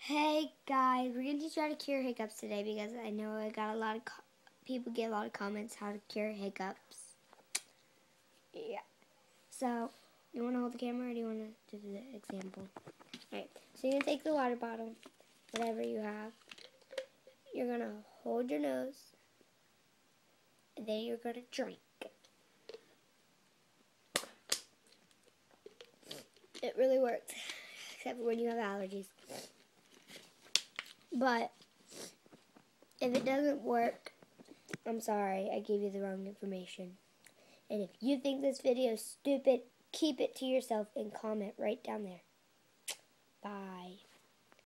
Hey guys, we're going to teach you how to cure hiccups today because I know I got a lot of people get a lot of comments how to cure hiccups. Yeah. So, you want to hold the camera or do you want to do the example? Alright, so you're going to take the water bottle, whatever you have. You're going to hold your nose, and then you're going to drink. It really works, except for when you have allergies. But if it doesn't work, I'm sorry, I gave you the wrong information. And if you think this video is stupid, keep it to yourself and comment right down there. Bye.